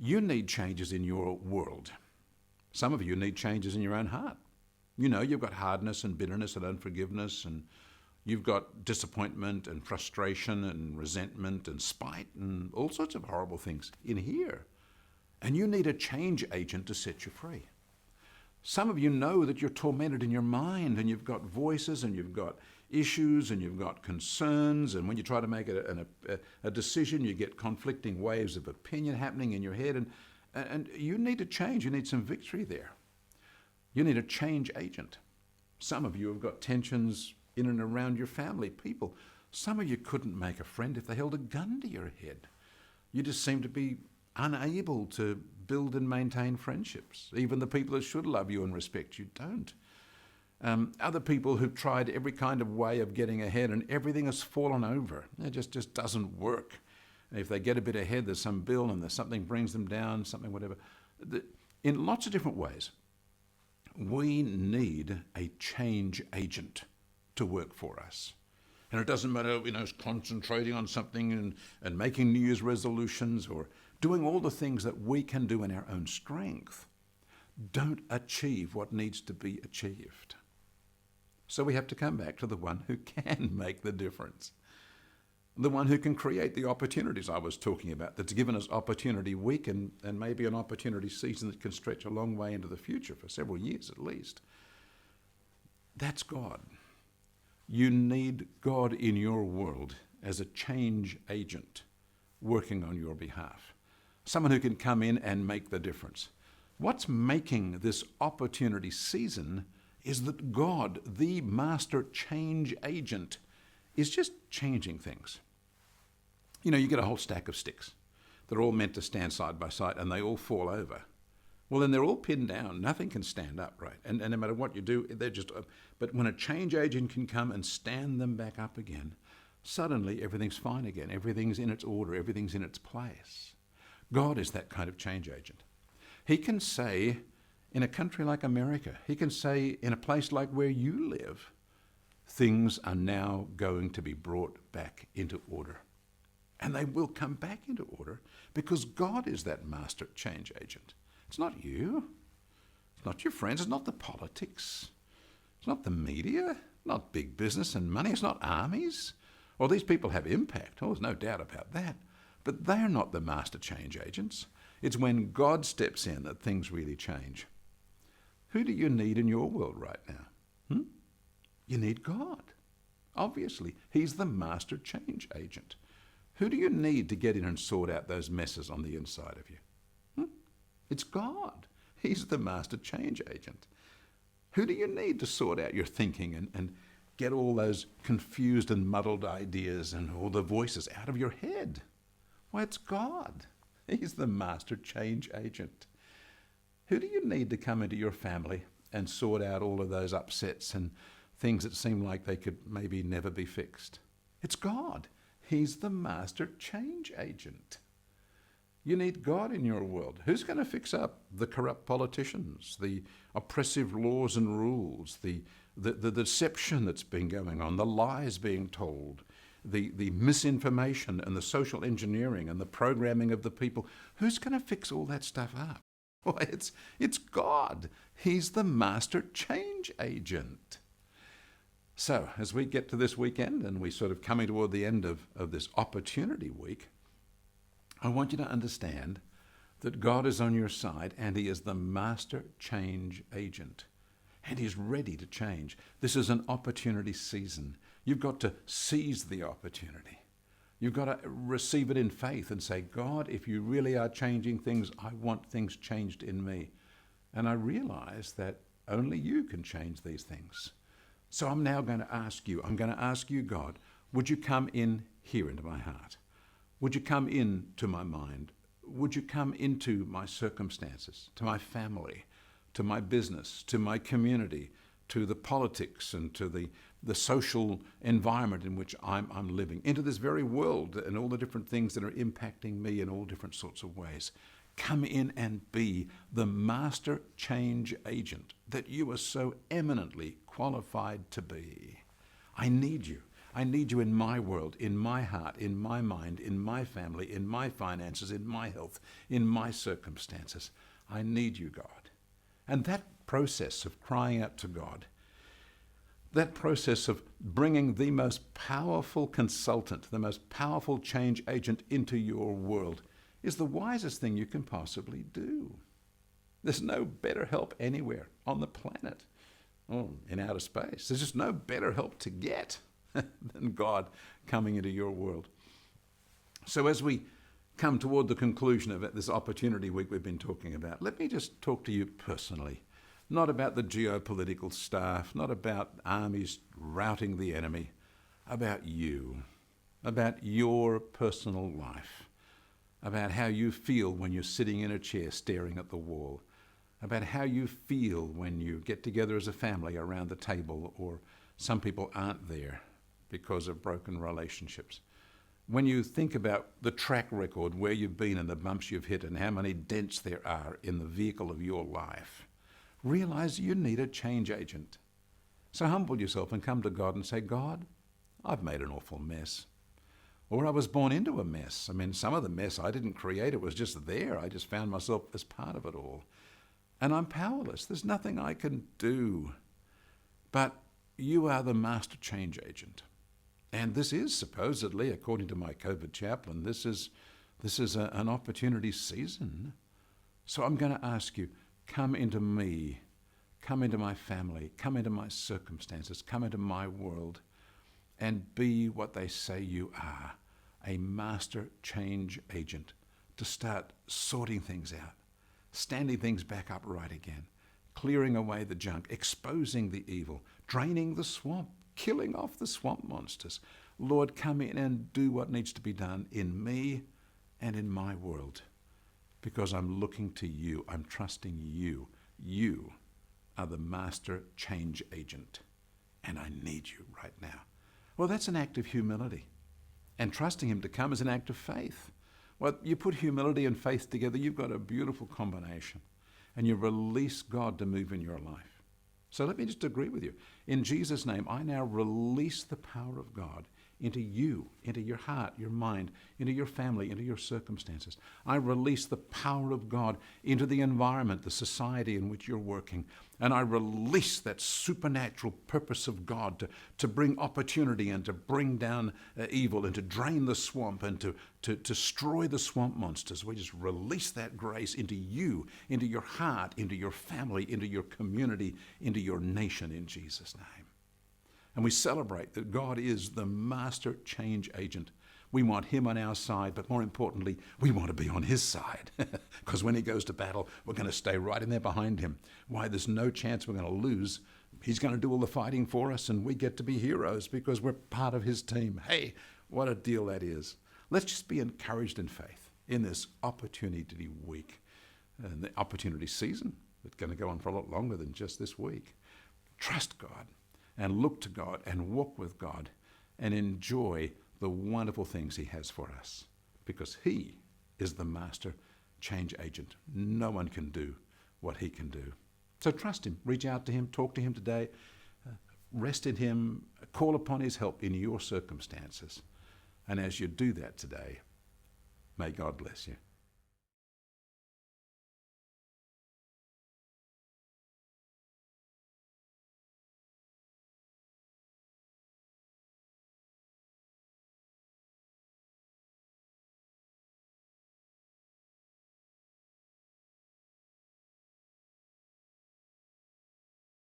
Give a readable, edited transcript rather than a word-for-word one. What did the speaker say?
You need changes in your world. Some of you need changes in your own heart. You know, you've got hardness and bitterness and unforgiveness, and you've got disappointment and frustration and resentment and spite and all sorts of horrible things in here. And you need a change agent to set you free. Some of you know that you're tormented in your mind, and you've got voices and you've got issues and you've got concerns, and when you try to make a decision, you get conflicting waves of opinion happening in your head, and you need to change. You need some victory there. You need a change agent. Some of you have got tensions in and around your family, people. Some of you couldn't make a friend if they held a gun to your head. You just seem to be unable to build and maintain friendships. Even the people that should love you and respect you don't. Other people who've tried every kind of way of getting ahead and everything has fallen over. It just doesn't work. If they get a bit ahead, there's some bill and there's something brings them down, something whatever. In lots of different ways, we need a change agent to work for us. And it doesn't matter, concentrating on something and making New Year's resolutions or doing all the things that we can do in our own strength don't achieve what needs to be achieved. So we have to come back to the one who can make the difference. The one who can create the opportunities I was talking about, that's given us opportunity week and maybe an opportunity season that can stretch a long way into the future for several years at least. That's God. You need God in your world as a change agent working on your behalf. Someone who can come in and make the difference. What's making this opportunity season is that God, the master change agent, is just changing things. You get a whole stack of sticks. They're all meant to stand side by side and they all fall over. Well, then they're all pinned down. Nothing can stand up, right? And no matter what you do, they're just... But when a change agent can come and stand them back up again, suddenly everything's fine again. Everything's in its order. Everything's in its place. God is that kind of change agent. He can say, in a country like America, he can say, in a place like where you live, things are now going to be brought back into order. And they will come back into order because God is that master change agent. It's not you. It's not your friends. It's not the politics. It's not the media. Not big business and money. It's not armies. Well, these people have impact. Oh, there's no doubt about that. But they're not the master change agents. It's when God steps in that things really change. Who do you need in your world right now? You need God. Obviously, he's the master change agent. Who do you need to get in and sort out those messes on the inside of you? It's God. He's the master change agent. Who do you need to sort out your thinking and get all those confused and muddled ideas and all the voices out of your head? Why, it's God. He's the master change agent. Who do you need to come into your family and sort out all of those upsets and things that seem like they could maybe never be fixed? It's God. He's the master change agent. You need God in your world. Who's going to fix up the corrupt politicians, the oppressive laws and rules, the deception that's been going on, the lies being told, the misinformation and the social engineering and the programming of the people? Who's going to fix all that stuff up? Well, it's God. He's the master change agent. So as we get to this weekend and we sort of coming toward the end of this opportunity week, I want you to understand that God is on your side and he is the master change agent. And he's ready to change. This is an opportunity season. You've got to seize the opportunity. You've got to receive it in faith and say, God, if you really are changing things, I want things changed in me. And I realize that only you can change these things. So I'm now going to ask you, God, would you come in here into my heart? Would you come into my mind? Would you come into my circumstances, to my family, to my business, to my community, to the politics and to the social environment in which I'm living, into this very world and all the different things that are impacting me in all different sorts of ways. Come in and be the master change agent that you are so eminently qualified to be. I need you. I need you in my world, in my heart, in my mind, in my family, in my finances, in my health, in my circumstances. I need you, God. And that process of crying out to God, that process of bringing the most powerful consultant, the most powerful change agent into your world, is the wisest thing you can possibly do. There's no better help anywhere on the planet or in outer space. There's just no better help to get than God coming into your world. So as we come toward the conclusion of this opportunity week we've been talking about, let me just talk to you personally. Not about the geopolitical staff, not about armies routing the enemy, about you, about your personal life, about how you feel when you're sitting in a chair staring at the wall, about how you feel when you get together as a family around the table, or some people aren't there because of broken relationships. When you think about the track record, where you've been and the bumps you've hit and how many dents there are in the vehicle of your life, realize you need a change agent. So humble yourself and come to God and say, God, I've made an awful mess. Or I was born into a mess. I mean, some of the mess I didn't create. It was just there. I just found myself as part of it all. And I'm powerless. There's nothing I can do. But you are the master change agent. And this is supposedly, according to my Covid Chaplain, this is an opportunity season. So I'm going to ask you, come into me, come into my family, come into my circumstances, come into my world, and be what they say you are, a master change agent, to start sorting things out, standing things back upright again, clearing away the junk, exposing the evil, draining the swamp, killing off the swamp monsters. Lord, come in and do what needs to be done in me and in my world, because I'm looking to you. I'm trusting you. You are the master change agent, and I need you right now. Well, that's an act of humility. And trusting him to come is an act of faith. Well, you put humility and faith together, you've got a beautiful combination. And you release God to move in your life. So let me just agree with you. In Jesus' name, I now release the power of God into you, into your heart, your mind, into your family, into your circumstances. I release the power of God into the environment, the society in which you're working. And I release that supernatural purpose of God to bring opportunity and to bring down evil and to drain the swamp and to destroy the swamp monsters. We just release that grace into you, into your heart, into your family, into your community, into your nation in Jesus' name. And we celebrate that God is the master change agent. We want him on our side, but more importantly, we want to be on his side. Because when he goes to battle, we're going to stay right in there behind him. Why, there's no chance we're going to lose. He's going to do all the fighting for us, and we get to be heroes because we're part of his team. Hey, what a deal that is. Let's just be encouraged in faith in this opportunity week and the opportunity season. It's going to go on for a lot longer than just this week. Trust God. And look to God and walk with God and enjoy the wonderful things he has for us, because he is the master change agent. No one can do what he can do. So trust him, reach out to him, talk to him today, rest in him, call upon his help in your circumstances. And as you do that today, may God bless you.